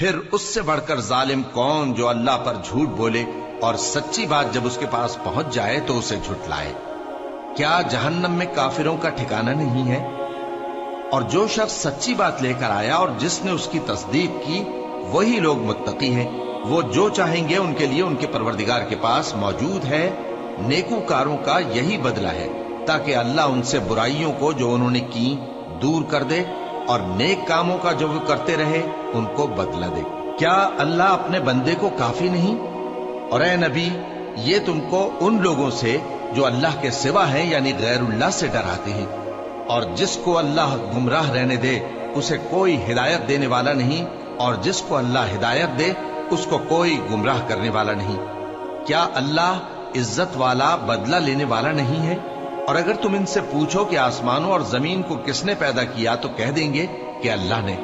پھر اس سے بڑھ کر ظالم کون جو اللہ پر جھوٹ بولے اور سچی بات جب اس کے پاس پہنچ جائے تو اسے جھٹلائے۔ کیا جہنم میں کافروں کا ٹھکانہ نہیں ہے؟ اور جو شخص سچی بات لے کر آیا اور جس نے اس کی تصدیق کی وہی لوگ متقی ہیں۔ وہ جو چاہیں گے ان کے لیے ان کے پروردگار کے پاس موجود ہے۔ نیکوکاروں کا یہی بدلہ ہے تاکہ اللہ ان سے برائیوں کو جو انہوں نے کی دور کر دے اور نیک کاموں کا جو وہ کرتے رہے ان کو بدلہ دے۔ کیا اللہ اپنے بندے کو کافی نہیں؟ اور اے نبی، یہ تم کو ان لوگوں سے جو اللہ کے سوا ہیں یعنی غیر اللہ سے ڈراتے ہیں، اور جس کو اللہ گمراہ رہنے دے اسے کوئی ہدایت دینے والا نہیں، اور جس کو اللہ ہدایت دے اس کو کوئی گمراہ کرنے والا نہیں۔ کیا اللہ عزت والا بدلہ لینے والا نہیں ہے؟ اور اگر تم ان سے پوچھو کہ آسمانوں اور زمین کو کس نے پیدا کیا تو کہہ دیں گے کہ اللہ نے۔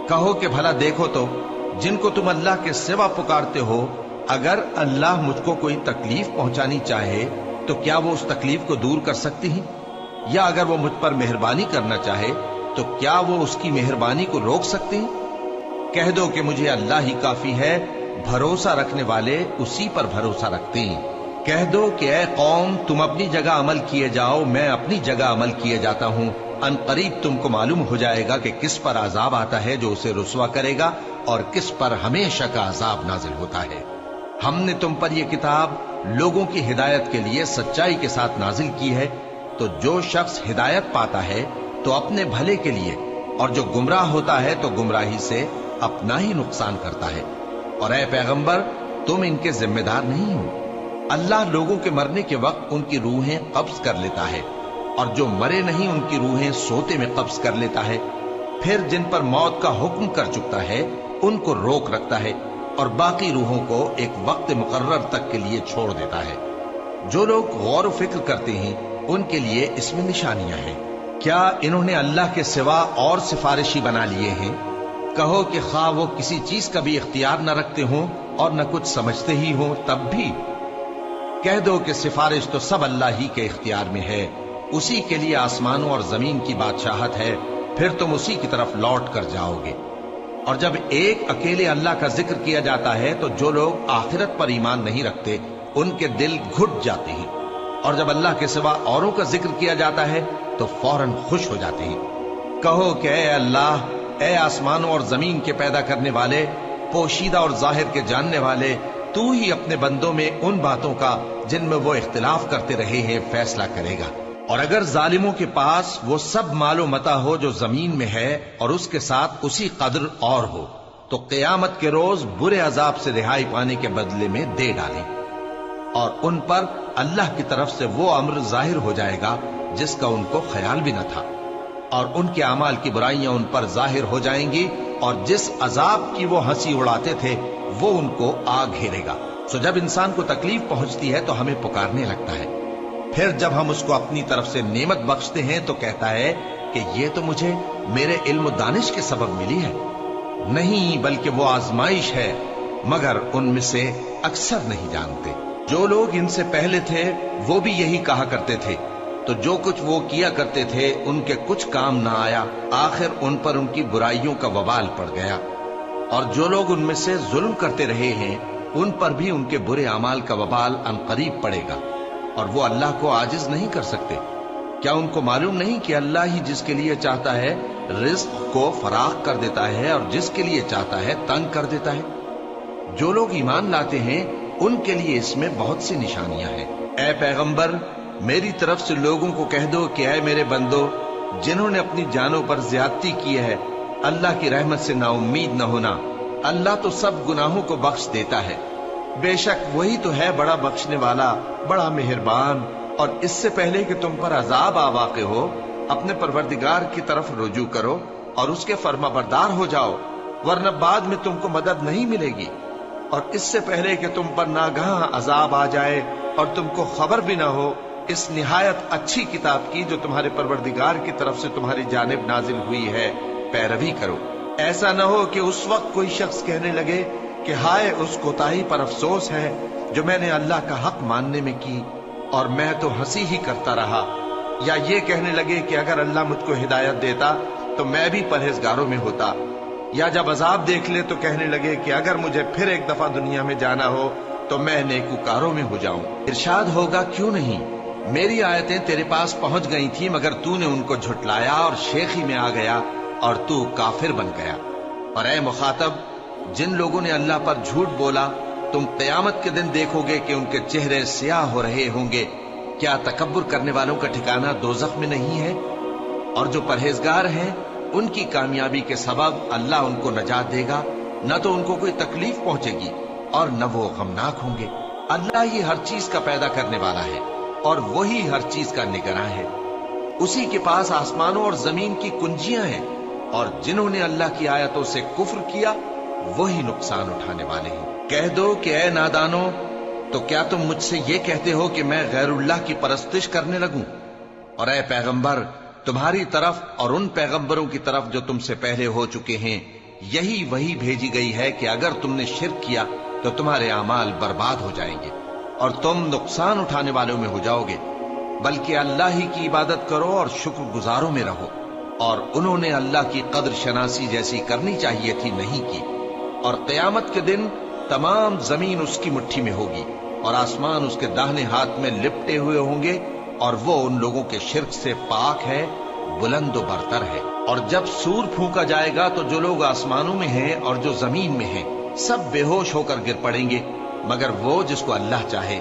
کہو کہ بھلا دیکھو تو جن کو تم اللہ کے سوا پکارتے ہو، اگر اللہ مجھ کو کوئی تکلیف پہنچانی چاہے تو کیا وہ اس تکلیف کو دور کر سکتی ہیں؟ یا اگر وہ مجھ پر مہربانی کرنا چاہے تو کیا وہ اس کی مہربانی کو روک سکتے ہیں؟ کہہ دو کہ مجھے اللہ ہی کافی ہے، بھروسہ رکھنے والے اسی پر بھروسہ رکھتے ہیں۔ کہہ دو کہ اے قوم تم اپنی جگہ عمل کیے جاؤ، میں اپنی جگہ عمل کیے جاتا ہوں، ان قریب تم کو معلوم ہو جائے گا کہ کس پر عذاب آتا ہے جو اسے رسوا کرے گا اور کس پر ہمیشہ کا عذاب نازل ہوتا ہے۔ ہم نے تم پر یہ کتاب لوگوں کی ہدایت کے لیے سچائی کے ساتھ نازل کی ہے، تو جو شخص ہدایت پاتا ہے تو اپنے بھلے کے لیے، اور جو گمراہ ہوتا ہے تو گمراہی سے اپنا ہی نقصان کرتا ہے۔ اور اے پیغمبر تم ان کے ذمہ دار نہیں ہو۔ اللہ لوگوں کے مرنے کے وقت ان کی روحیں قبض کر لیتا ہے، اور جو مرے نہیں ان کی روحیں سوتے میں قبض کر لیتا ہے، پھر جن پر موت کا حکم کر چکتا ہے ان کو روک رکھتا ہے، اور باقی روحوں کو ایک وقت مقرر تک کے لیے چھوڑ دیتا ہے۔ جو لوگ غور و فکر کرتے ہیں ان کے لیے اس میں نشانیاں ہیں۔ کیا انہوں نے اللہ کے سوا اور سفارشی بنا لیے ہیں؟ کہو کہ خواہ وہ کسی چیز کا بھی اختیار نہ رکھتے ہوں اور نہ کچھ سمجھتے ہی ہوں تب بھی کہہ دو کہ سفارش تو سب اللہ ہی کے اختیار میں ہے، اسی کے لیے آسمانوں اور زمین کی بادشاہت ہے، پھر تم اسی کی طرف لوٹ کر جاؤ گے۔ اور جب ایک اکیلے اللہ کا ذکر کیا جاتا ہے تو جو لوگ آخرت پر ایمان نہیں رکھتے ان کے دل گھٹ جاتے ہیں، اور جب اللہ کے سوا اوروں کا ذکر کیا جاتا ہے تو فوراً خوش ہو جاتے ہیں۔ کہو کہ اے اللہ، اے آسمانوں اور زمین کے پیدا کرنے والے، پوشیدہ اور ظاہر کے جاننے والے، تو ہی اپنے بندوں میں ان باتوں کا جن میں وہ اختلاف کرتے رہے ہیں فیصلہ کرے گا۔ اور اگر ظالموں کے پاس وہ سب مال و متاع ہو جو زمین میں ہے اور اس کے ساتھ اسی قدر اور ہو تو قیامت کے روز برے عذاب سے رہائی پانے کے بدلے میں دے ڈالیں، اور ان پر اللہ کی طرف سے وہ امر ظاہر ہو جائے گا جس کا ان کو خیال بھی نہ تھا، اور ان کے اعمال کی برائیاں ان پر ظاہر ہو جائیں گی، اور جس عذاب کی وہ ہنسی اڑاتے تھے وہ ان کو آ گھیرے گا۔ سو جب انسان کو تکلیف پہنچتی ہے تو ہمیں پکارنے لگتا ہے، پھر جب ہم اس کو اپنی طرف سے نعمت بخشتے ہیں تو کہتا ہے کہ یہ تو مجھے میرے علم و دانش کے سبب ملی ہے۔ نہیں، بلکہ وہ آزمائش ہے، مگر ان میں سے اکثر نہیں جانتے۔ جو لوگ ان سے پہلے تھے وہ بھی یہی کہا کرتے تھے، تو جو کچھ وہ کیا کرتے تھے ان کے کچھ کام نہ آیا، آخر ان پر ان کی برائیوں کا وبال پڑ گیا۔ اور جو لوگ ان میں سے ظلم کرتے رہے ہیں ان پر بھی ان کے برے اعمال کا وبال عنقریب پڑے گا، اور وہ اللہ کو عاجز نہیں کر سکتے۔ کیا ان کو معلوم نہیں کہ اللہ ہی جس کے لیے چاہتا ہے رزق کو فراخ کر دیتا ہے اور جس کے لیے چاہتا ہے تنگ کر دیتا ہے؟ جو لوگ ایمان لاتے ہیں ان کے لیے اس میں بہت سی نشانیاں ہیں۔ اے پیغمبر، میری طرف سے لوگوں کو کہہ دو کہ اے میرے بندو، جنہوں نے اپنی جانوں پر زیادتی کی ہے، اللہ کی رحمت سے نا امید نہ ہونا۔ اللہ تو سب گناہوں کو بخش دیتا ہے، بے شک وہی تو ہے بڑا بخشنے والا، بڑا مہربان۔ اور اس سے پہلے کہ تم پر عذاب آ واقع ہو، اپنے پروردگار کی طرف رجوع کرو اور اس کے فرما بردار ہو جاؤ، ورنہ بعد میں تم کو مدد نہیں ملے گی۔ اور اس سے پہلے کہ تم پر ناگہاں عذاب آ جائے اور تم کو خبر بھی نہ ہو، اس نہایت اچھی کتاب کی جو تمہارے پروردگار کی طرف سے تمہاری جانب نازل ہوئی ہے پیروی کرو۔ ایسا نہ ہو کہ اس وقت کوئی شخص کہنے لگے کہ ہائے اس کوتاہی پر افسوس ہے جو میں نے اللہ کا حق ماننے میں کی، اور میں تو ہنسی ہی کرتا رہا، یا یہ کہنے لگے کہ اگر اللہ مجھ کو ہدایت دیتا تو میں بھی پرہیزگاروں میں ہوتا۔ یا جب عذاب دیکھ لے تو کہنے لگے کہ اگر مجھے پھر ایک دفعہ دنیا میں جانا ہو تو میں نیکوکاروں میں ہو جاؤں۔ ارشاد ہوگا کیوں نہیں، میری آیتیں تیرے پاس پہنچ گئی تھی مگر تو نے ان کو جھٹلایا اور شیخی میں آ گیا اور تو کافر بن گیا۔ اور اے مخاطب، جن لوگوں نے اللہ پر جھوٹ بولا تم قیامت کے دن دیکھو گے کہ ان کے چہرے سیاہ ہو رہے ہوں گے۔ کیا تکبر کرنے والوں کا ٹھکانہ دوزخ میں نہیں ہے؟ اور جو پرہیزگار ہیں ان کی کامیابی کے سبب اللہ ان کو نجات دے گا، نہ تو ان کو کوئی تکلیف پہنچے گی اور نہ وہ غمناک ہوں گے۔ اللہ ہی ہر چیز کا پیدا کرنے والا ہے اور وہی ہر چیز کا نگراں ہے۔ اسی کے پاس آسمانوں اور زمین کی کنجیاں ہیں، اور جنہوں نے اللہ کی آیتوں سے کفر کیا وہی نقصان اٹھانے والے ہیں۔ کہہ دو کہ اے نادانو، تو کیا تم مجھ سے یہ کہتے ہو کہ میں غیر اللہ کی پرستش کرنے لگوں؟ اور اے پیغمبر، تمہاری طرف اور ان پیغمبروں کی طرف جو تم سے پہلے ہو چکے ہیں یہی وہی بھیجی گئی ہے کہ اگر تم نے شرک کیا تو تمہارے اعمال برباد ہو جائیں گے اور تم نقصان اٹھانے والوں میں ہو جاؤ گے، بلکہ اللہ ہی کی عبادت کرو اور شکر گزاروں میں رہو۔ اور انہوں نے اللہ کی قدر شناسی جیسی کرنی چاہیے تھی نہیں کی۔ اور قیامت کے دن تمام زمین اس کی مٹھی میں ہوگی اور آسمان اس کے داہنے ہاتھ میں لپٹے ہوئے ہوں گے، اور وہ ان لوگوں کے شرک سے پاک ہے، بلند و برتر ہے۔ اور جب سور پھونکا جائے گا تو جو لوگ آسمانوں میں ہیں اور جو زمین میں ہیں سب بے ہوش ہو کر گر پڑیں گے مگر وہ جس کو اللہ چاہے۔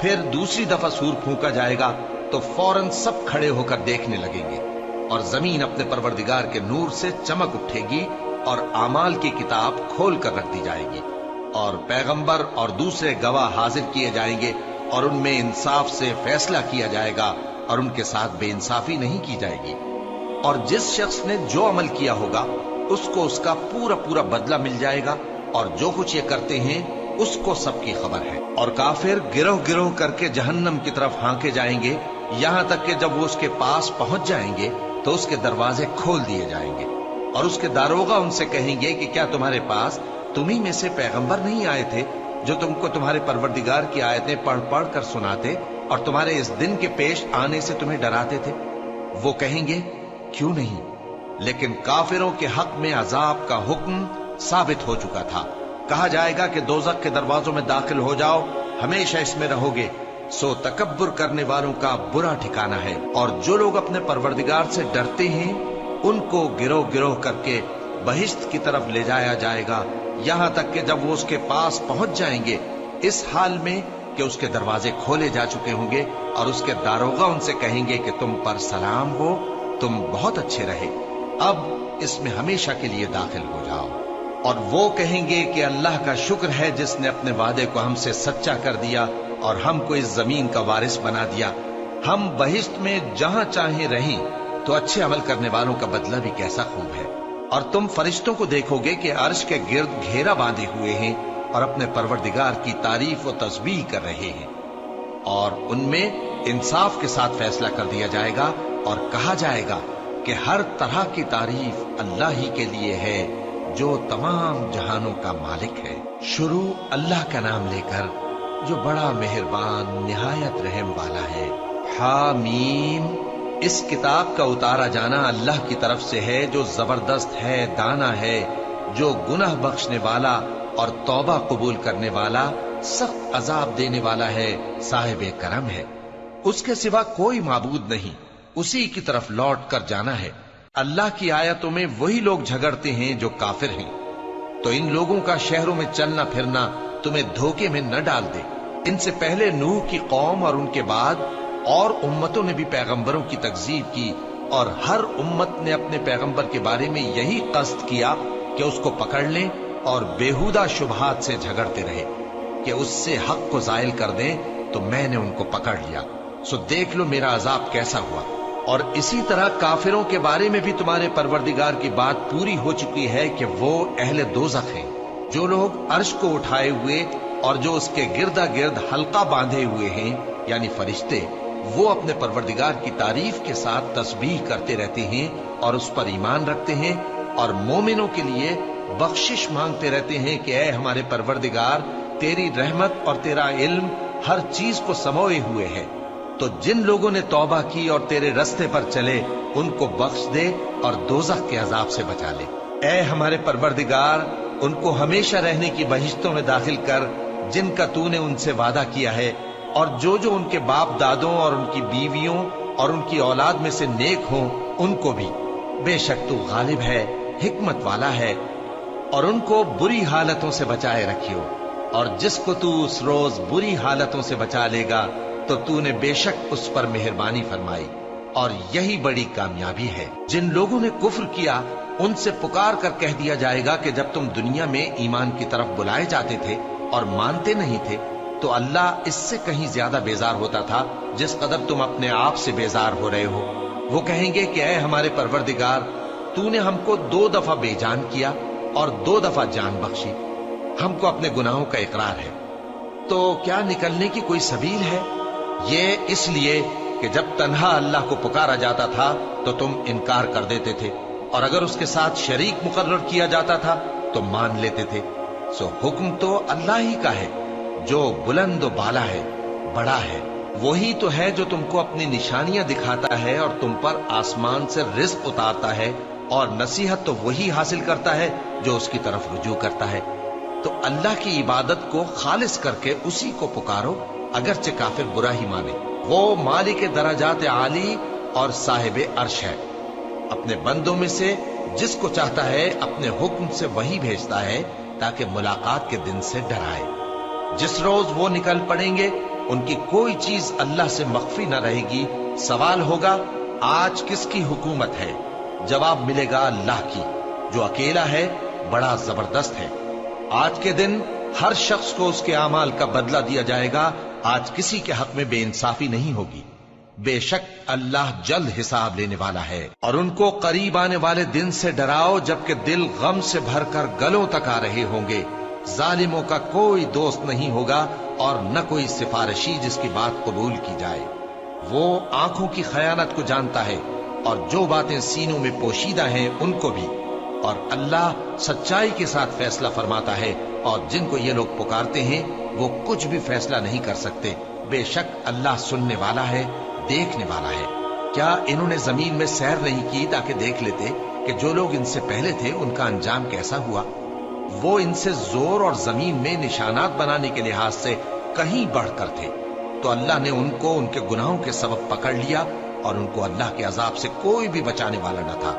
پھر دوسری دفعہ سور پھونکا جائے گا تو فوراً سب کھڑے ہو کر دیکھنے لگیں گے، اور زمین اپنے پروردگار کے نور سے چمک اٹھے گی اور اعمال کی کتاب کھول کر رکھ دی جائے گی، اور پیغمبر اور دوسرے گواہ حاضر کیے جائیں گے، اور ان میں انصاف سے فیصلہ کیا جائے گا اور ان کے ساتھ بے انصافی نہیں کی جائے گی۔ اور جس شخص نے جو عمل کیا ہوگا اس کو اس کا پورا پورا بدلہ مل جائے گا، اور جو کچھ یہ کرتے ہیں اس کو سب کی خبر ہے۔ اور کافر گروہ گروہ کر کے جہنم کی طرف ہانکے جائیں گے، یہاں تک کہ جب وہ اس کے پاس پہنچ جائیں گے تو اس کے دروازے کھول دیے جائیں گے، اور اس کے داروغہ ان سے کہیں گے کہ کیا تمہارے پاس تمہیں میں سے پیغمبر نہیں آئے تھے جو تم کو تمہارے پروردگار کی آیتیں پڑھ پڑھ کر سناتے اور تمہارے اس دن کے پیش آنے سے تمہیں ڈراتے تھے؟ وہ کہیں گے کیوں نہیں، لیکن کافروں کے حق میں عذاب کا حکم ثابت ہو چکا تھا۔ کہا جائے گا کہ دوزخ کے دروازوں میں داخل ہو جاؤ، ہمیشہ اس میں رہو گے، سو تکبر کرنے والوں کا برا ٹھکانہ ہے۔ اور جو لوگ اپنے پروردگار سے ڈرتے ہیں ان کو گروہ گروہ کر کے بہشت کی طرف لے جایا جائے گا، یہاں تک کہ جب وہ اس کے پاس پہنچ جائیں گے اس حال میں کہ اس کے دروازے کھولے جا چکے ہوں گے، اور اس کے داروغہ ان سے کہیں گے کہ تم پر سلام ہو، تم بہت اچھے رہے، اب اس میں ہمیشہ کے لیے داخل ہو جاؤ۔ اور وہ کہیں گے کہ اللہ کا شکر ہے جس نے اپنے وعدے کو ہم سے سچا کر دیا اور ہم کو اس زمین کا وارث بنا دیا، ہم بہشت میں جہاں چاہیں رہیں، تو اچھے عمل کرنے والوں کا بدلہ بھی کیسا خوب ہے۔ اور تم فرشتوں کو دیکھو گے کہ عرش کے گرد گھیرا باندھے ہوئے ہیں اور اپنے پروردگار کی تعریف و تسبیح کر رہے ہیں، اور ان میں انصاف کے ساتھ فیصلہ کر دیا جائے گا، اور کہا جائے گا کہ ہر طرح کی تعریف اللہ ہی کے لیے ہے جو تمام جہانوں کا مالک ہے۔ شروع اللہ کا نام لے کر جو بڑا مہربان نہایت رحم والا ہے۔ حامیم، اس کتاب کا اتارا جانا اللہ کی طرف سے ہے جو زبردست ہے، دانا ہے، جو گناہ بخشنے والا اور توبہ قبول کرنے والا، سخت عذاب دینے والا ہے، صاحب کرم ہے۔ اس کے سوا کوئی معبود نہیں، اسی کی طرف لوٹ کر جانا ہے۔ اللہ کی آیتوں میں وہی لوگ جھگڑتے ہیں جو کافر ہیں، تو ان لوگوں کا شہروں میں چلنا پھرنا تمہیں دھوکے میں نہ ڈال دے۔ ان سے پہلے نوح کی قوم اور ان کے بعد اور امتوں نے بھی پیغمبروں کی تکذیب کی، اور ہر امت نے اپنے پیغمبر کے بارے میں یہی قصد کیا کہ اس کو پکڑ لیں اور بیہودہ شبہات سے جھگڑتے رہے کہ اس سے حق کو زائل کر دیں، تو میں نے ان کو پکڑ لیا، سو دیکھ لو میرا عذاب کیسا ہوا۔ اور اسی طرح کافروں کے بارے میں بھی تمہارے پروردگار کی بات پوری ہو چکی ہے کہ وہ اہل دوزخ ہیں۔ جو لوگ عرش کو اٹھائے ہوئے اور جو اس کے گردا گرد حلقہ باندھے ہوئے ہیں یعنی فرشتے، وہ اپنے پروردگار کی تعریف کے ساتھ تسبیح کرتے رہتے ہیں اور اس پر ایمان رکھتے ہیں، اور مومنوں کے لیے بخشش مانگتے رہتے ہیں کہ اے ہمارے پروردگار، تیری رحمت اور تیرا علم ہر چیز کو سموئے ہوئے ہے، تو جن لوگوں نے توبہ کی اور تیرے رستے پر چلے ان کو بخش دے اور دوزخ کے عذاب سے بچا لے۔ اے ہمارے پروردگار، ان کو ہمیشہ رہنے کی بہشتوں میں داخل کر جن کا تو نے ان سے وعدہ کیا ہے، اور جو جو ان کے باپ دادوں اور ان کی بیویوں اور ان کی اولاد میں سے نیک ہوں ان کو بھی۔ بے شک تو غالب ہے، حکمت والا ہے۔ اور ان کو بری حالتوں سے بچائے رکھیو، اور جس کو تو اس روز بری حالتوں سے بچا لے گا تو نے بے شک اس پر مہربانی فرمائی، اور یہی بڑی کامیابی ہے۔ جن لوگوں نے کفر کیا ان سے پکار کر کہہ دیا جائے گا کہ جب تم دنیا میں ایمان کی طرف بلائے جاتے تھے اور مانتے نہیں تھے تو اللہ اس سے کہیں زیادہ بیزار ہوتا تھا جس قدر تم اپنے آپ سے بیزار ہو رہے ہو۔ وہ کہیں گے کہ اے ہمارے پروردگار، تو نے ہم کو 2 دفعہ بے جان کیا اور 2 دفعہ جان بخشی، ہم کو اپنے گناہوں کا اقرار ہے، تو کیا نکلنے کی کوئی سبیل ہے؟ یہ اس لیے کہ جب تنہا اللہ کو پکارا جاتا تھا تو تم انکار کر دیتے تھے، اور اگر اس کے ساتھ شریک مقرر کیا جاتا تھا تو مان لیتے تھے۔ سو حکم تو اللہ ہی کا ہے جو بلند و بالا ہے، بڑا ہے۔ وہی تو ہے جو تم کو اپنی نشانیاں دکھاتا ہے اور تم پر آسمان سے رزق اتارتا ہے، اور نصیحت تو وہی حاصل کرتا ہے جو اس کی طرف رجوع کرتا ہے۔ تو اللہ کی عبادت کو خالص کر کے اسی کو پکارو، اگرچہ کافر برا ہی مانے۔ وہ مالک درجات عالی اور صاحب عرش ہے، اپنے بندوں میں سے جس کو چاہتا ہے اپنے حکم سے وہی بھیجتا ہے تاکہ ملاقات کے دن سے ڈرائے۔ جس روز وہ نکل پڑیں گے ان کی کوئی چیز اللہ سے مخفی نہ رہے گی۔ سوال ہوگا آج کس کی حکومت ہے؟ جواب ملے گا اللہ کی، جو اکیلا ہے، بڑا زبردست ہے۔ آج کے دن ہر شخص کو اس کے اعمال کا بدلہ دیا جائے گا۔ آج کسی کے حق میں بے انصافی نہیں ہوگی۔ بے شک اللہ جلد حساب لینے والا ہے۔ اور ان کو قریب آنے والے دن سے ڈراؤ جبکہ دل غم سے بھر کر گلوں تک آ رہے ہوں گے۔ ظالموں کا کوئی دوست نہیں ہوگا اور نہ کوئی سفارشی جس کی بات قبول کی جائے۔ وہ آنکھوں کی خیانت کو جانتا ہے اور جو باتیں سینوں میں پوشیدہ ہیں ان کو بھی، اور اللہ سچائی کے ساتھ فیصلہ فرماتا ہے، اور جن کو یہ لوگ پکارتے ہیں وہ کچھ بھی فیصلہ نہیں کر سکتے۔ بے شک اللہ سننے والا ہے، دیکھنے والا ہے۔ کیا انہوں نے زمین میں سیر نہیں کی تاکہ دیکھ لیتے کہ جو لوگ ان سے پہلے تھے ان کا انجام کیسا ہوا؟ وہ ان سے زور اور زمین میں نشانات بنانے کے لحاظ سے کہیں بڑھ کر تھے، تو اللہ نے ان کو ان کے گناہوں کے سبب پکڑ لیا، اور ان کو اللہ کے عذاب سے کوئی بھی بچانے والا نہ تھا۔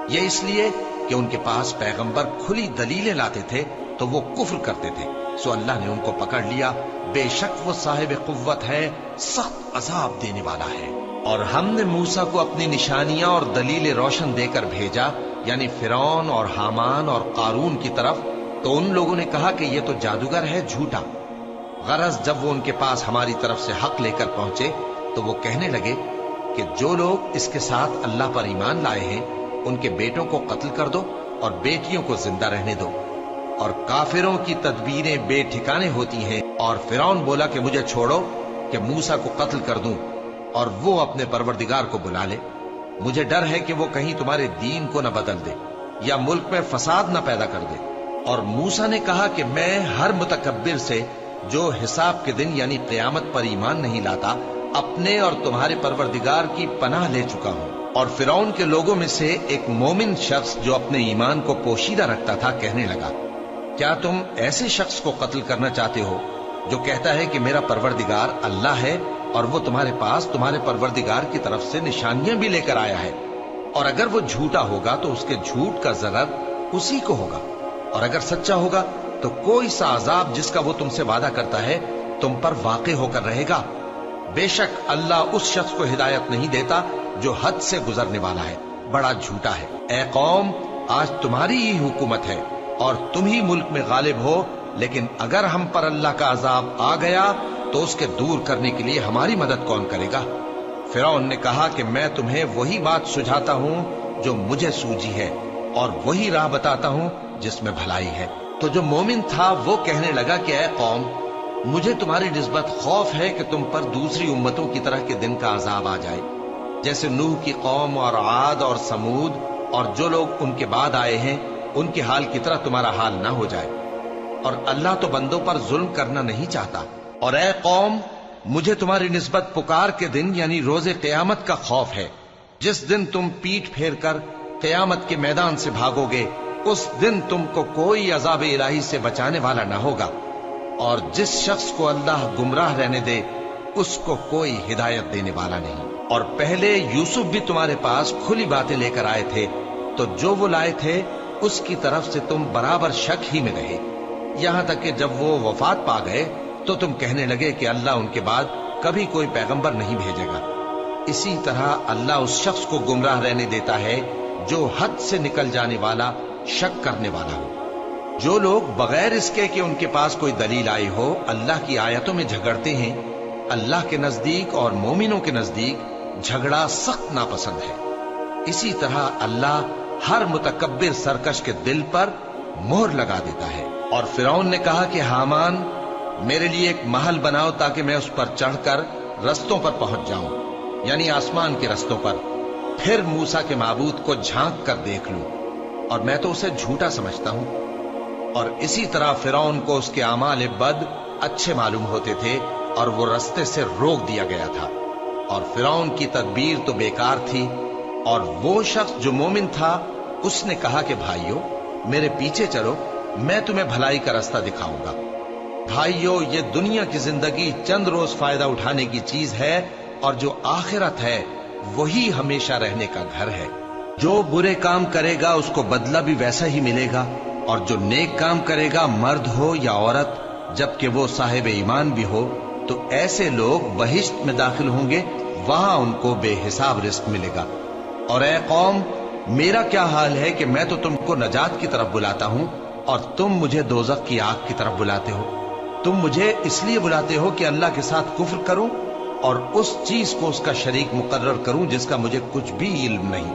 یہ اس لیے کہ ان کے پاس پیغمبر کھلی دلیلیں لاتے تھے تو وہ کفر کرتے تھے، سو اللہ نے ان کو پکڑ لیا۔ بے شک وہ صاحب قوت ہے، سخت عذاب دینے والا ہے۔ اور ہم نے موسیٰ کو اپنی نشانیاں اور دلیل روشن دے کر بھیجا، یعنی فرعون اور حامان اور قارون کی طرف، تو ان لوگوں نے کہا کہ یہ تو جادوگر ہے، جھوٹا۔ غرض جب وہ ان کے پاس ہماری طرف سے حق لے کر پہنچے تو وہ کہنے لگے کہ جو لوگ اس کے ساتھ اللہ پر ایمان لائے ہیں ان کے بیٹوں کو قتل کر دو اور بیٹیوں کو زندہ رہنے دو۔ اور کافروں کی تدبیریں بے ٹھکانے ہوتی ہیں۔ اور فرعون بولا کہ مجھے چھوڑو کہ موسیٰ کو قتل کر دوں اور وہ اپنے پروردگار کو بلا لے۔ مجھے ڈر ہے کہ وہ کہیں تمہارے دین کو نہ بدل دے یا ملک میں فساد نہ پیدا کر دے۔ اور موسیٰ نے کہا کہ میں ہر متکبر سے جو حساب کے دن یعنی قیامت پر ایمان نہیں لاتا اپنے اور تمہارے پروردگار کی پناہ لے چکا ہوں۔ اور فرعون کے لوگوں میں سے ایک مومن شخص جو اپنے ایمان کو پوشیدہ رکھتا تھا کہنے لگا، کیا تم ایسے شخص کو قتل کرنا چاہتے ہو جو کہتا ہے کہ میرا پروردگار اللہ ہے اور وہ تمہارے پاس تمہارے پروردگار کی طرف سے نشانیاں بھی لے کر آیا ہے؟ اور اگر وہ جھوٹا ہوگا تو اس کے جھوٹ کا ضرر اسی کو ہوگا، اور اگر سچا ہوگا تو کوئی سا عذاب جس کا وہ تم سے وعدہ کرتا ہے تم پر واقع ہو کر رہے گا۔ بے شک اللہ اس شخص کو ہدایت نہیں دیتا جو حد سے گزرنے والا ہے، بڑا جھوٹا ہے۔ اے قوم، آج تمہاری ہی حکومت ہے اور تم ہی ملک میں غالب ہو، لیکن اگر ہم پر اللہ کا عذاب آ گیا تو اس کے دور کرنے کے لیے ہماری مدد کون کرے گا؟ فرعون نے کہا کہ میں تمہیں وہی بات سجھاتا ہوں جو مجھے سوجی ہے، اور وہی راہ بتاتا ہوں جس میں بھلائی ہے۔ تو جو مومن تھا وہ کہنے لگا کہ اے قوم، مجھے تمہاری نسبت خوف ہے کہ تم پر دوسری امتوں کی طرح کے دن کا عذاب آ جائے، جیسے نوح کی قوم اور عاد اور سمود اور جو لوگ ان کے بعد آئے ہیں ان کے حال کی طرح تمہارا حال نہ ہو جائے۔ اور اللہ تو بندوں پر ظلم کرنا نہیں چاہتا۔ اور اے قوم، مجھے تمہاری نسبت پکار کے دن یعنی روز قیامت کا خوف ہے، جس دن تم پیٹ پھیر کر قیامت کے میدان سے بھاگو گے उस दिन तुमको कोई अजाब इलाही से बचाने वाला न होगा, और जिस शख्स को अल्लाह गुमराह रहने दे उसको कोई हिदायत देने वाला नहीं। और पहले यूसुफ भी तुम्हारे पास खुली बातें लेकर आए थे, तो जो वो लाए थे उसकी तरफ से तुम बराबर शक ही में रहे, यहां तक कि जब वो वफात पा गए तो तुम कहने लगे कि अल्लाह उनके बाद कभी कोई पैगंबर नहीं भेजेगा। इसी तरह अल्लाह उस शख्स को गुमराह रहने देता है जो हद से निकल जाने वाला, शक करने वाला हो। जो लोग बगैर इसके कि उनके पास कोई दलील आई हो अल्लाह की आयतों में झगड़ते हैं, अल्लाह के नजदीक और मोमिनों के नजदीक झगड़ा सख्त नापसंद है। इसी तरह अल्लाह हर मुतकब्बिर सरकश के दिल पर मोहर लगा देता है। और फिरौन ने कहा कि हामान, मेरे लिए एक महल बनाओ ताकि मैं उस पर चढ़कर रस्तों पर पहुंच जाऊं, यानी आसमान के रस्तों पर, फिर मूसा के माबूद को झांक कर देख लूं, और मैं तो उसे झूठा समझता हूं। और इसी तरह फिरौन को उसके आमाल बद अच्छे मालूम होते थे और वो रास्ते से रोक दिया गया था। और फिरौन की तदबीर तो बेकार थी। और वो शख्स जो मोमिन था उसने कहा कि भाइयों, मेरे पीछे चलो, मैं तुम्हें भलाई का रास्ता दिखाऊंगा। भाइयों, ये दुनिया की जिंदगी चंद रोज फायदा उठाने की चीज है, और जो आखिरत है वही हमेशा रहने का घर है। जो बुरे काम करेगा उसको बदला भी वैसा ही मिलेगा, और जो नेक काम करेगा, मर्द हो या औरत, जबकि वो साहिब ईमान भी हो, तो ऐसे लोग बहिश्त में दाखिल होंगे, वहां उनको बेहिसाब रिस्क मिलेगा। और ऐ कौम, मेरा क्या हाल है कि मैं तो तुमको नजात की तरफ बुलाता हूं और तुम मुझे दोजख की आग की तरफ बुलाते हो। तुम मुझे इसलिए बुलाते हो कि अल्लाह के साथ कुफ्र करूं और उस चीज को उसका शरीक मुकर्रर करूं जिसका मुझे कुछ भी इल्म नहीं।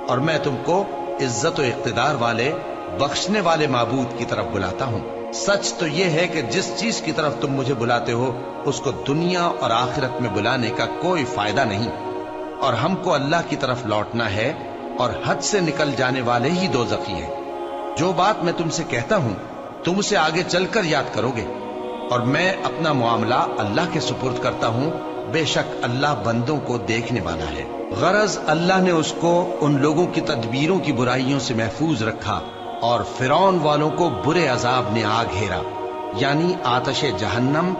और मैं तुमको इज्जत और इख्तिदार वाले, बख्शने वाले माबूद की तरफ बुलाता हूं। सच तो यह है कि जिस चीज की तरफ तुम मुझे बुलाते हो उसको दुनिया और आखिरत में बुलाने का कोई फायदा नहीं, और हमको अल्लाह की तरफ लौटना है, और हद से निकल जाने वाले ही दोज़खी हैं। जो बात मैं तुमसे कहता हूं तुम उसे आगे चलकर याद करोगे, और मैं अपना मामला अल्लाह के सुपुर्द करता हूं। बेशक अल्लाह बंदों को देखने वाला है। गरज अल्लाह ने उसको उन लोगों की तदबीरों की बुराइयों से महफूज रखा, और फिरौन वालों को बुरे अजाब ने आ घेरा, यानी आतश जहन्नम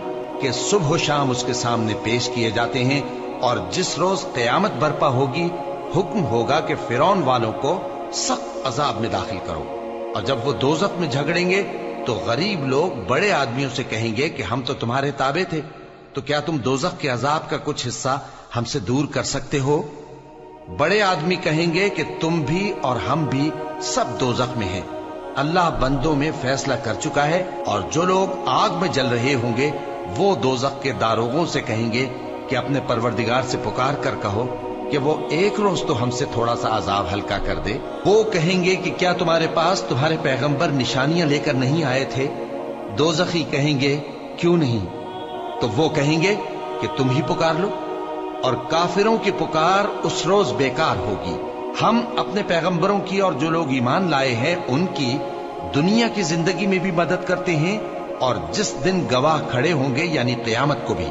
के सुबह शाम उसके सामने पेश किए जाते हैं। और जिस रोज क़यामत बर्पा होगी, हुक्म होगा कि फिरौन वालों को सख्त अजाब में दाखिल करो। और जब वो दोज़ख में झगड़ेंगे तो गरीब लोग बड़े आदमियों से कहेंगे कि हम तो तुम्हारे ताबे थे, तो क्या तुम दोज़ख के अजाब का कुछ हिस्सा हमसे दूर कर सकते हो? बड़े आदमी कहेंगे कि तुम भी और हम भी सब दोज़ख में हैं। अल्लाह बंदों में फैसला कर चुका है। और जो लोग आग में जल रहे होंगे वो दोज़ख के दारोगों से कहेंगे कि अपने परवरदिगार से पुकार कर कहो कि वो एक रोज तो हमसे थोड़ा सा अजाब हल्का कर दे। वो कहेंगे कि क्या तुम्हारे पास तुम्हारे पैगंबर निशानियां लेकर नहीं आए थे? दोज़खी कहेंगे क्यों नहीं? तो वो कहेंगे कि तुम ही पुकार लो। और काफिरों की पुकार उस रोज बेकार होगी। हम अपने पैगंबरों की और जो लोग ईमान लाए हैं उनकी दुनिया की जिंदगी में भी मदद करते हैं, और जिस दिन गवाह खड़े होंगे यानी क़यामत को भी,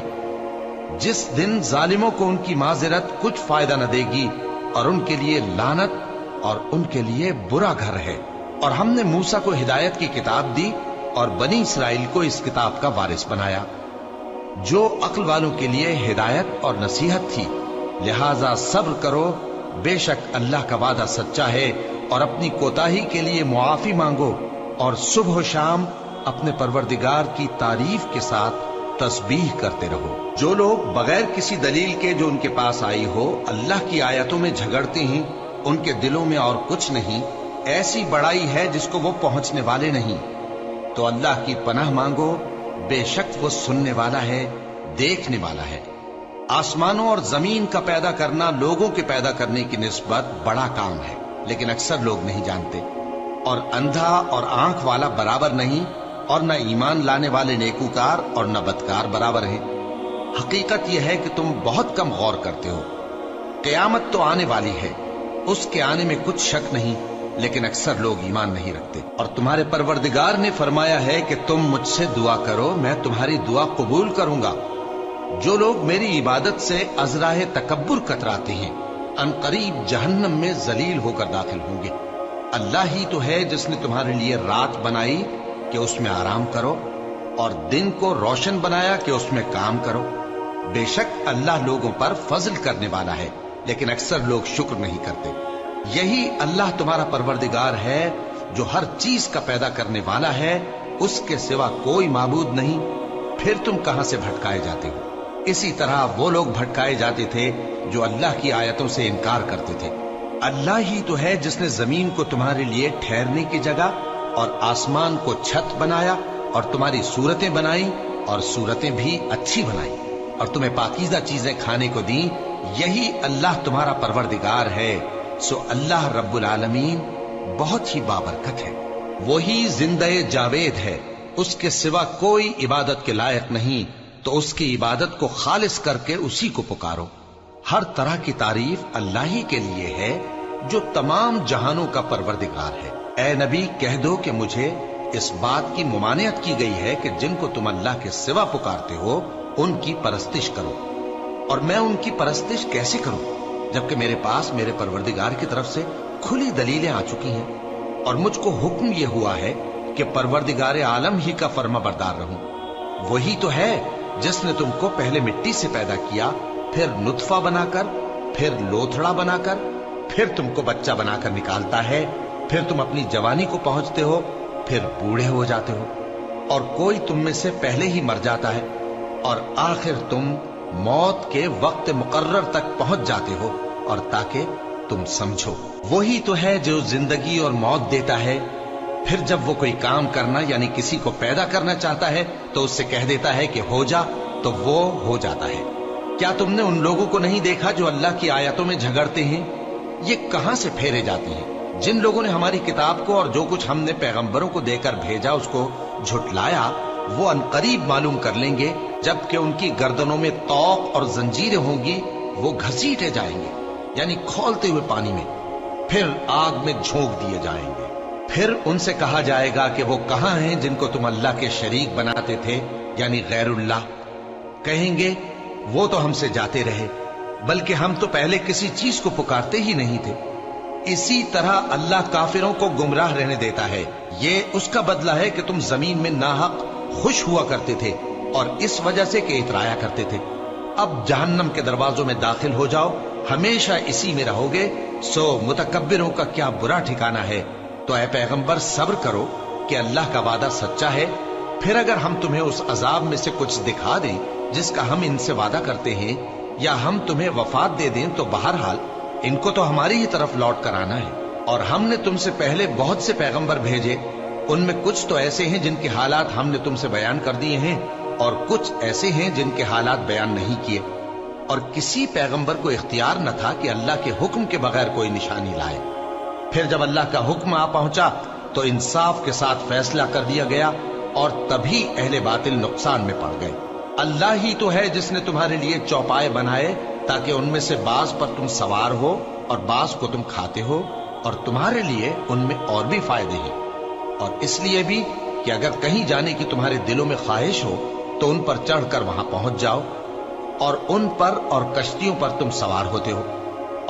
जिस दिन जालिमों को उनकी माज़िरत कुछ फायदा न देगी, और उनके लिए लानत और उनके लिए बुरा घर है। और हमने मूसा को हिदायत की किताब दी और बनी इसराइल को इस किताब का वारिस बनाया, जो अक्ल वालों के लिए हिदायत और नसीहत थी। लिहाजा सब्र करो, बेशक अल्लाह का वादा सच्चा है। और अपनी कोताही के लिए मुआफी मांगो, और सुबह शाम अपने परवरदिगार की तारीफ के साथ तस्बीह करते रहो। जो लोग बगैर किसी दलील के जो उनके पास आई हो अल्लाह की आयतों में झगड़ते हैं, उनके दिलों में और कुछ नहीं, ऐसी बड़ाई है जिसको वो पहुंचने वाले नहीं। तो अल्लाह की पनाह मांगो, बेशक वो सुनने वाला है, देखने वाला है। आसमानों और जमीन का पैदा करना लोगों के पैदा करने की निस्बत बड़ा काम है, लेकिन अक्सर लोग नहीं जानते। और अंधा और आंख वाला बराबर नहीं, और न ईमान लाने वाले नेकूकार और न बदकार बराबर हैं। हकीकत यह है कि तुम बहुत कम गौर करते हो। क़यामत तो आने वाली है, उसके आने में कुछ शक नहीं, लेकिन अक्सर लोग ईमान नहीं रखते। और तुम्हारे परवरदिगार ने फरमाया है कि तुम मुझसे दुआ करो, मैं तुम्हारी दुआ कबूल करूंगा। जो लोग मेरी इबादत से अज़राए तकब्बुर कतराते हैं, अनकरीब जहन्नम में जलील होकर दाखिल होंगे। अल्लाह ही तो है जिसने तुम्हारे लिए रात बनाई कि उसमें आराम करो और दिन को रोशन बनाया कि उसमें काम करो। बेशक अल्लाह लोगों पर फजल करने वाला है, लेकिन अक्सर लोग शुक्र नहीं करते। यही अल्लाह तुम्हारा परवरदिगार है जो हर चीज का पैदा करने वाला है, उसके सिवा कोई माबूद नहीं। फिर तुम कहां से भटकाए जाते हो? इसी तरह वो लोग भटकाए जाते थे जो अल्लाह की आयतों से इनकार करते थे। अल्लाह ही तो है जिसने जमीन को तुम्हारे लिए ठहरने की जगह और आसमान को छत बनाया और तुम्हारी सूरतें बनाई और सूरतें भी अच्छी बनाई और तुम्हें पाकीज़ा चीजें खाने को दी। यही अल्लाह तुम्हारा परवरदिगार है। सो अल्लाह रब्बुल आलमीन बहुत ही बाबरकत है। वही जिंदे जावेद है, उसके सिवा कोई इबादत के लायक नहीं, तो उसकी इबादत को खालिस करके उसी को पुकारो। हर तरह की तारीफ अल्लाह ही के लिए है जो तमाम जहानों का परवरदिगार है। ए नबी, कह दो कि मुझे इस बात की मुमानियत की गई है कि जिनको तुम अल्लाह के सिवा पुकारते हो उनकी परस्तिश करो, और मैं उनकी परस्तिश कैसे करूं जबकि मेरे पास मेरे परवरदिगार की तरफ से खुली दलीलें आ चुकी हैं और मुझको हुक्म यह हुआ है कि परवरदिगार आलम ही का फर्माबरदार रहूं। वही तो है जिसने तुमको पहले मिट्टी से पैदा किया, फिर नुत्फा बनाकर, फिर लोथड़ा बनाकर, फिर तुमको बच्चा बनाकर निकालता है, फिर तुम अपनी जवानी को पहुंचते हो, फिर बूढ़े हो जाते हो, और कोई तुम में से पहले ही मर जाता है, और आखिर तुम मौत के वक्त मुकर्रर तक पहुंच जाते हो। और ताकि तुम समझो, वही तो है जो जिंदगी और मौत देता है। फिर जब वो कोई काम करना यानी किसी को पैदा करना चाहता है तो उससे कह देता है कि हो जा, तो वो हो जाता है। क्या तुमने उन लोगों को नहीं देखा जो अल्लाह की आयतों में झगड़ते हैं? ये कहां से फेरे जाती हैं? जिन लोगों ने हमारी किताब को और जो कुछ हमने पैगंबरों को देकर भेजा उसको झुटलाया, वो अनकरीब मालूम कर लेंगे जबकि उनकी गर्दनों में तौक और जंजीरें होंगी, वो घसीटे जाएंगे यानी खौलते हुए पानी में, फिर आग में झोंक दिए जाएंगे। फिर उनसे कहा जाएगा कि वो कहां हैं जिनको तुम अल्लाह के शरीक बनाते थे यानी गैरुल्लाह। कहेंगे वो तो हमसे जाते रहे, बल्कि हम तो पहले किसी चीज को पुकारते ही नहीं थे। इसी तरह अल्लाह काफिरों को गुमराह रहने देता है। ये उसका बदला है कि तुम जमीन में नाहक खुश हुआ करते थे और इस वजह से कि इतराया करते थे। अब जहन्नम के दरवाजों में दाखिल हो जाओ, हमेशा इसी में रहोगे। सो मुतकब्बिरों का क्या बुरा ठिकाना है। तो ऐ पैगंबर, सब्र करो कि अल्लाह का वादा सच्चा है। फिर अगर हम तुम्हें उस अजाब में से कुछ दिखा दें जिसका हम इनसे वादा करते हैं, या हम तुम्हें वफात दे दें, तो बहरहाल इनको तो हमारी ही तरफ लौट कर आना है। और हमने तुमसे पहले बहुत से पैगंबर भेजे, उनमें कुछ तो ऐसे हैं जिनके हालात हमने तुमसे बयान कर दिए हैं, और कुछ ऐसे हैं जिनके हालात बयान नहीं किए। और किसी पैगंबर को इख्तियार न था कि अल्लाह के हुक्म के बगैर कोई निशानी लाए। फिर जब अल्लाह का हुक्म आ पहुंचा तो इंसाफ के साथ फैसला कर दिया गया, और तभी अहले बातिल नुकसान में पड़ गए। अल्लाह ही तो है जिसने तुम्हारे लिए चौपाए बनाए ताकि उनमें से बाज पर तुम सवार हो और बाज को तुम खाते हो, और तुम्हारे लिए उनमें और भी फायदे हैं। और इसलिए भी कि अगर कहीं जाने की तुम्हारे दिलों में ख्वाहिश हो तो उन पर चढ़कर वहां पहुंच जाओ, और उन पर और कश्तियों पर तुम सवार होते हो,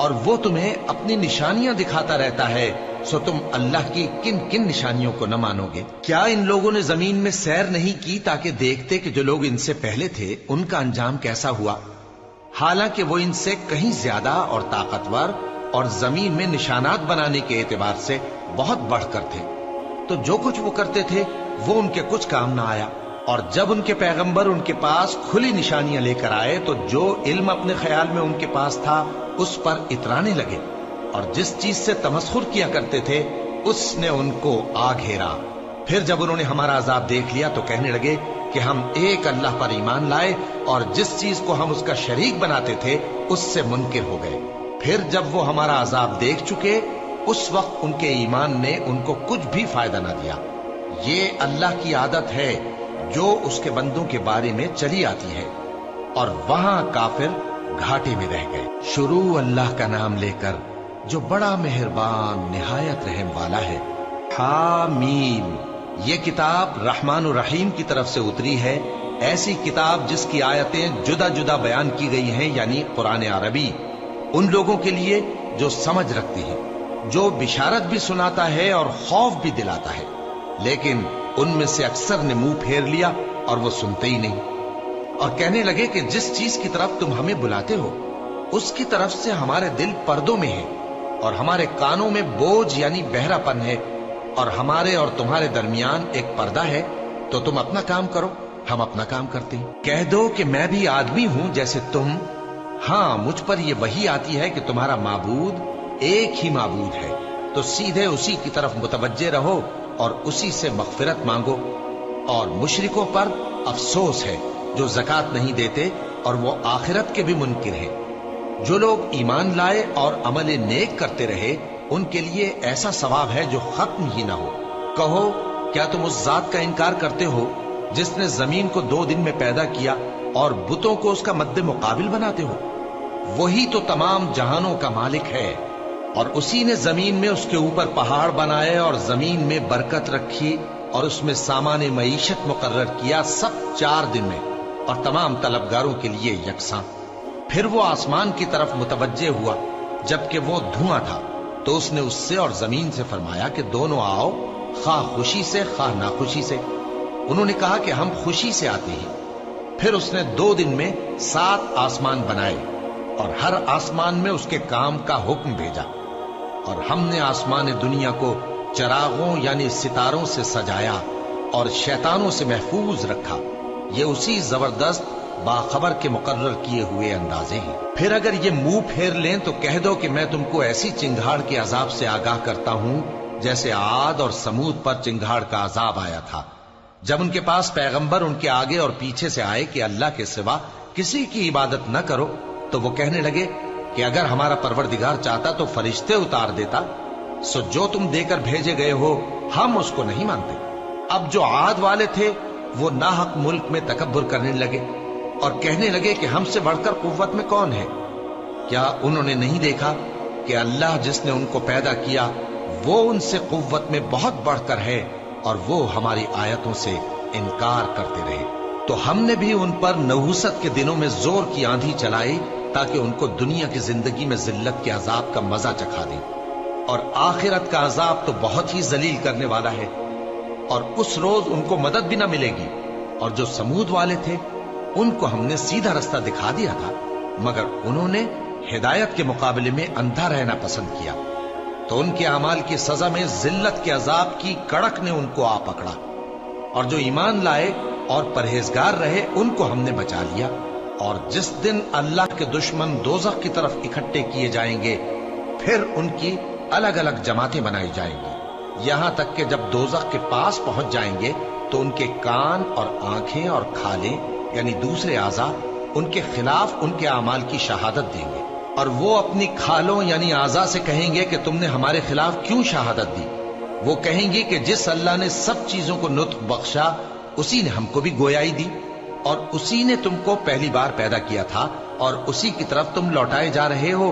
और वो तुम्हें अपनी निशानियां दिखाता रहता है। सो तुम अल्लाह की किन किन निशानियों को न मानोगे? क्या इन लोगों ने जमीन में सैर नहीं की ताकि देखते कि जो लोग इनसे पहले थे उनका अंजाम कैसा हुआ? हालांकि वो इनसे कहीं ज्यादा और ताकतवर और जमीन में निशानात बनाने के एतबार से बहुत बढ़कर थे। तो जो कुछ वो करते थे वो उनके कुछ काम ना आया। और जब उनके पैगंबर उनके पास खुली निशानियां लेकर आए तो जो इल्म अपने ख्याल में उनके पास था उस पर इतराने लगे, और जिस चीज से तमस्खुर किया करते थे उसने उनको आ घेरा। फिर जब उन्होंने हमारा अजाब देख लिया तो कहने लगे कि हम एक अल्लाह पर ईमान लाए, और जिस चीज को हम उसका शरीक बनाते थे उससे मुनकिर हो गए। फिर जब वो हमारा अजाब देख चुके उस वक्त उनके ईमान ने उनको कुछ भी फायदा ना दिया। ये अल्लाह की आदत है जो उसके बंदों के बारे में चली आती है, और वहां काफिर घाटे में रह गए। शुरू अल्लाह का नाम लेकर जो बड़ा मेहरबान निहायत रहम वाला है। हामीम, ये किताब रहमान और रहीम की तरफ से उतरी है। ऐसी किताब जिसकी आयतें जुदा जुदा बयान की गई हैं, यानी कुरान अरबी, उन लोगों के लिए जो समझ रखते हैं। जो बिशारत भी सुनाता है और खौफ भी दिलाता है, लेकिन उनमें से अक्सर ने मुंह फेर लिया और वो सुनते ही नहीं, और कहने लगे कि जिस चीज की तरफ तुम हमें बुलाते हो उसकी तरफ से हमारे दिल पर्दों में है, और हमारे कानों में बोझ यानी बहरापन है, और हमारे और तुम्हारे दरमियान एक पर्दा है। तो तुम अपना काम करो, हम अपना काम करते हैं। कह दो कि मैं भी आदमी हूं जैसे तुम। हां, मुझ पर यह वही आती है कि तुम्हारा माबूद एक ही माबूद है, तो सीधे उसी की तरफ मुतवज्जे रहो और उसी से मगफिरत मांगो। और मुशरिकों पर अफसोस है जो ज़कात नहीं देते और वो आखिरत के भी मुनकिर हैं। जो लोग ईमान लाए और अमल नेक करते रहे उनके लिए ऐसा सवाब है जो खत्म ही ना हो। कहो, क्या तुम उस जात का इनकार करते हो जिसने जमीन को 2 दिन में पैदा किया और बुतों को उसका मद्दे मुकाबिल बनाते हो? वही तो तमाम जहानों का मालिक है, और उसी ने जमीन में उसके ऊपर पहाड़ बनाए और जमीन में बरकत रखी और उसमें सामान मईशत मुकर्रर किया, सब 4 दिन में, और तमाम तलबगारों के लिए यकसां। फिर वो आसमान की तरफ मुतवज्जे हुआ जबकि वो धुआं था, तो उसने उससे और जमीन से फरमाया कि दोनों आओ, खा खुशी से खा नाखुशी से। उन्होंने कहा कि हम खुशी से आते हैं। फिर उसने 2 दिन में 7 आसमान बनाए और हर आसमान में उसके काम का हुक्म भेजा, और हमने आसमान दुनिया को चरागों यानी सितारों से सजाया और शैतानों से महफूज रखा। ये उसी जबरदस्त बाखबर के मुकर्रर किए हुए अंदाजे हैं। फिर अगर ये मुंह फेर लें तो कह दो कि मैं तुमको ऐसी चिंगाड़ के अजाब से आगाह करता हूं जैसे आद और समूद पर चिंगाड़ का अजाब आया था, जब उनके पास पैगंबर उनके आगे और पीछे से आए कि अल्लाह के सिवा किसी की इबादत न करो, तो वो कहने लगे कि अगर हमारा परवरदिगार चाहता तो फरिश्ते उतार देता, सो जो तुम देकर भेजे गए हो हम उसको नहीं मानते। अब जो आद वाले थे वो नाहक मुल्क में तकब्बुर करने लगे और कहने लगे कि हमसे बढ़कर कुव्वत में कौन है। क्या उन्होंने नहीं देखा कि अल्लाह जिसने उनको पैदा किया वो उनसे कुव्वत में बहुत बढ़कर है, और वो हमारी आयतों से इनकार करते रहे। तो हमने भी उन पर नहुसत के दिनों में जोर की आंधी चलाई ताकि उनको दुनिया की जिंदगी में जिल्लत के अजाब का मजा चखा दें, और आखिरत का अजाब तो बहुत ही जलील करने वाला है, और उस रोज उनको मदद भी ना मिलेगी। और जो समूद वाले थे उनको हमने सीधा रास्ता दिखा दिया था, मगर उन्होंने हिदायत के मुकाबले में अंधा रहना पसंद किया, तो उनके अमाल की सजा में जिल्लत के अजाब की कड़क ने उनको आ पकड़ा। और जो ईमान लाए और परहेजगार रहे उनको हमने बचा लिया। और जिस दिन अल्लाह के दुश्मन दोज़ख की तरफ इकट्ठे किए जाएंगे फिर उनकी अलग अलग जमातें बनाई जाएंगी, यहां तक कि जब दोज़ख के पास पहुंच जाएंगे तो उनके कान और आंखें और खालें यानी दूसरे आज़ा उनके खिलाफ उनके अमाल की शहादत देंगे, और वो अपनी खालों यानी आज़ा से कहेंगे कि तुमने हमारे खिलाफ क्यों शहादत दी। वो कहेंगे कि जिस अल्लाह ने सब चीजों को नुत्क बख्शा उसी ने हमको भी गोयाई दी, और उसी ने तुमको पहली बार पैदा किया था और उसी की तरफ तुम लौटाए जा रहे हो।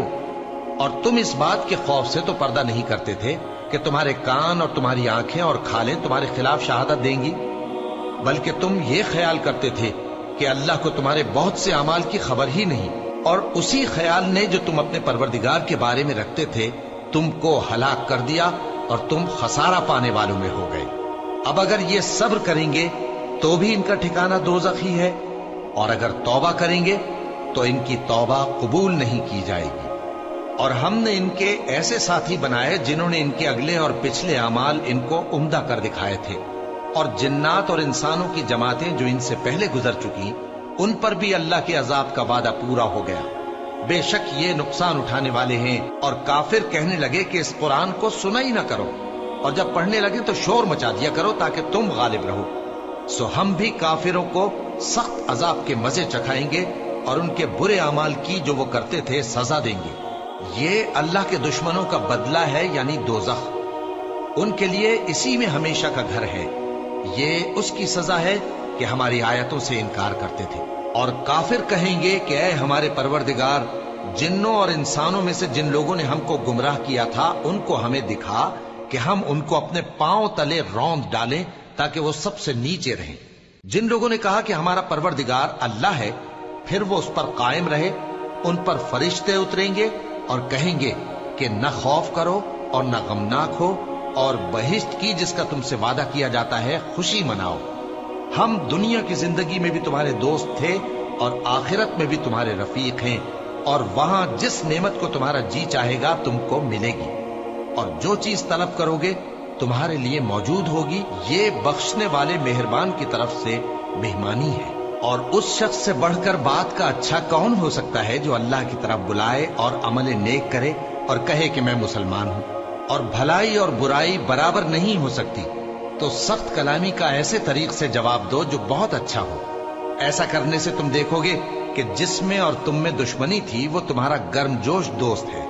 और तुम इस बात के खौफ से तो पर्दा नहीं करते थे कि तुम्हारे कान और तुम्हारी आंखें और खालें तुम्हारे खिलाफ शहादत देंगी, बल्कि तुम ये ख्याल करते थे कि अल्लाह को तुम्हारे बहुत से अमाल की खबर ही नहीं, और उसी ख्याल ने जो तुम अपने परवरदिगार के बारे में रखते थे तुमको हलाक कर दिया और तुम खसारा पाने वालों में हो गए। अब अगर ये सब्र करेंगे तो भी इनका ठिकाना दोज़ख ही है, और अगर तौबा करेंगे तो इनकी तौबा कबूल नहीं की जाएगी। और हमने इनके ऐसे साथी बनाए जिन्होंने इनके अगले और पिछले अमाल इनको उम्दा कर दिखाए थे, और जिन्नात और इंसानों की जमातें जो इनसे पहले गुजर चुकी उन पर भी अल्लाह के अजाब का वादा पूरा हो गया। बेशक ये नुकसान उठाने वाले हैं। और काफिर कहने लगे कि इस कुरान को सुना ही ना करो, और जब पढ़ने लगे तो शोर मचा दिया करो ताकि तुम गालिब रहो। सो हम भी काफिरों को सख्त अजाब के मजे चखाएंगे और उनके बुरे अमाल की जो वो करते थे सजा देंगे। ये अल्लाह के दुश्मनों का बदला है यानी दोज़ख, उनके लिए इसी में हमेशा का घर है। ये उसकी सजा है कि हमारी आयतों से इनकार करते थे। और काफिर कहेंगे कि ऐ हमारे परवरदिगार, जिन्नों और इंसानों में से जिन लोगों ने हमको गुमराह किया था उनको हमें दिखा कि हम उनको अपने पांव तले रौंद डालें ताकि वो सबसे नीचे रहें। जिन लोगों ने कहा कि हमारा परवरदिगार अल्लाह है, फिर वो उस पर कायम रहे, उन पर फरिश्ते उतरेंगे और कहेंगे कि न खौफ करो और न गमनाक हो, और बहिश्त की जिसका तुमसे वादा किया जाता है खुशी मनाओ। हम दुनिया की जिंदगी में भी तुम्हारे दोस्त थे और आखिरत में भी तुम्हारे रफीक हैं, और वहां जिस नेमत को तुम्हारा जी चाहेगा तुमको मिलेगी, और जो चीज तलब करोगे तुम्हारे लिए मौजूद होगी। ये बख्शने वाले मेहरबान की तरफ से मेहमानी है। और उस शख्स से बढ़कर बात का अच्छा कौन हो सकता है जो अल्लाह की तरफ बुलाए और अमल नेक करे और कहे कि मैं मुसलमान हूं। और भलाई और बुराई बराबर नहीं हो सकती, तो सख्त कलामी का ऐसे तरीक से जवाब दो जो बहुत अच्छा हो। ऐसा करने से तुम देखोगे कि जिसमें और तुम में दुश्मनी थी वो तुम्हारा गर्मजोश दोस्त है।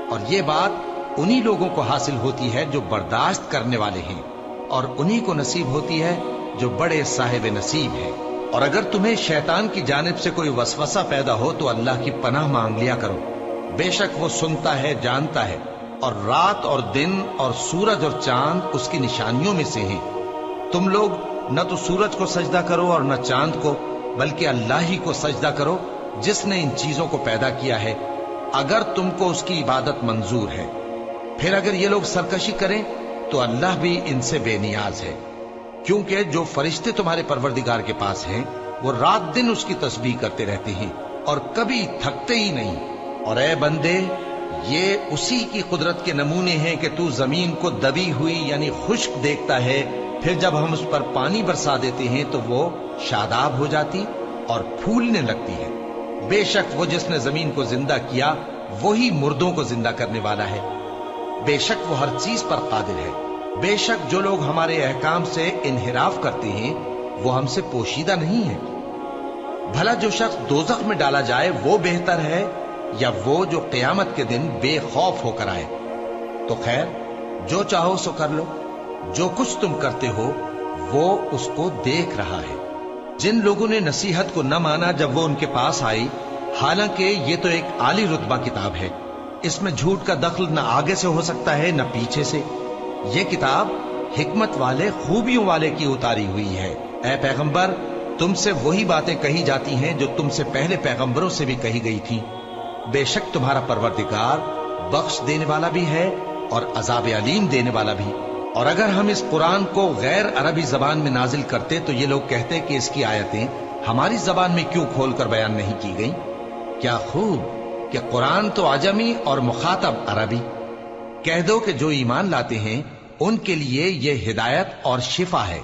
और ये बात उन्हीं लोगों को हासिल होती है जो बर्दाश्त करने वाले हैं, और उन्हीं को नसीब होती है जो बड़े साहिब नसीब हैं। और अगर तुम्हें शैतान की जानिब से कोई वसवसा पैदा हो तो अल्लाह की पनाह मांग लिया करो। बेशक वो सुनता है, जानता है, और रात और दिन और सूरज और चांद उसकी निशानियों में से हैं। तुम लोग न तो सूरज को सजदा करो और न चांद को, बल्कि अल्लाह ही को सजदा करो जिसने इन चीजों को पैदा किया है, अगर तुमको उसकी इबादत मंजूर है। फिर अगर ये लोग सरकशी करें तो अल्लाह भी इनसे बेनियाज है, क्योंकि जो फरिश्ते तुम्हारे परवरदिगार के पास हैं वो रात दिन उसकी तस्बीह करते रहते हैं और कभी थकते ही नहीं। और ए बंदे, ये उसी की कुदरत के नमूने हैं कि तू जमीन को दबी हुई यानी खुश्क देखता है, फिर जब हम उस पर पानी बरसा देते हैं तो वो शादाब हो जाती और फूलने लगती है। बेशक वो जिसने जमीन को जिंदा किया वही मुर्दों को जिंदा करने वाला है। बेशक वो हर चीज पर कादिर है। बेशक जो लोग हमारे अहकाम से इन्हिराफ करते हैं वो हमसे पोशीदा नहीं है। भला जो शख्स दोजख में डाला जाए वो बेहतर है या वो जो क़यामत के दिन बेखौफ होकर आए। तो खैर, जो चाहो सो कर लो, जो कुछ तुम करते हो वो उसको देख रहा है। जिन लोगों ने नसीहत को न माना जब वो उनके पास आई, हालांकि ये तो एक आली रुतबा किताब है, इसमें झूठ का दखल न आगे से हो सकता है न पीछे से। ये किताब हिकमत वाले, खूबियों वाले की उतारी हुई है। ऐ पैगंबर, तुमसे वही बातें कही जाती हैं जो तुमसे पहले पैगंबरों से भी कही गई थीं। बेशक तुम्हारा परवरदिगार बख्श देने वाला भी है और अजाब अलीम देने वाला भी। और अगर हम इस कुरान को गैर अरबी जबान में नाजिल करते तो ये लोग कहते कि इसकी आयतें हमारी जबान में क्यों खोलकर बयान नहीं की गई। क्या खूब कि कुरान तो आजमी और मुखातब अरबी। कह दो कि जो ईमान लाते हैं उनके लिए ये हिदायत और शिफा है,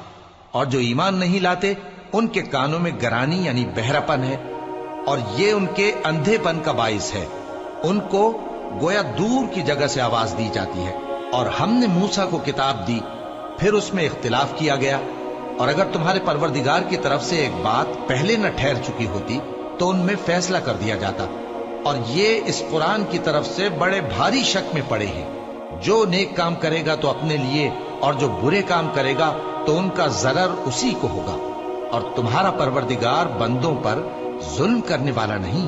और जो ईमान नहीं लाते उनके कानों में गरानी यानी बहरापन है, और ये उनके अंधेपन का बाइस है। उनको गोया दूर की जगह से आवाज दी जाती है। और हमने मूसा को किताब दी, फिर उसमें इख्तिलाफ किया गया। और अगर तुम्हारे परवरदिगार की तरफ से एक बात पहले न ठहर चुकी होती तो उनमें फैसला कर दिया जाता। और ये इस कुरान की तरफ से बड़े भारी शक में पड़े हैं। जो नेक काम करेगा तो अपने लिए, और जो बुरे काम करेगा तो उनका जरर उसी को होगा। और तुम्हारा परवरदिगार बंदों पर जुल्म करने वाला नहीं।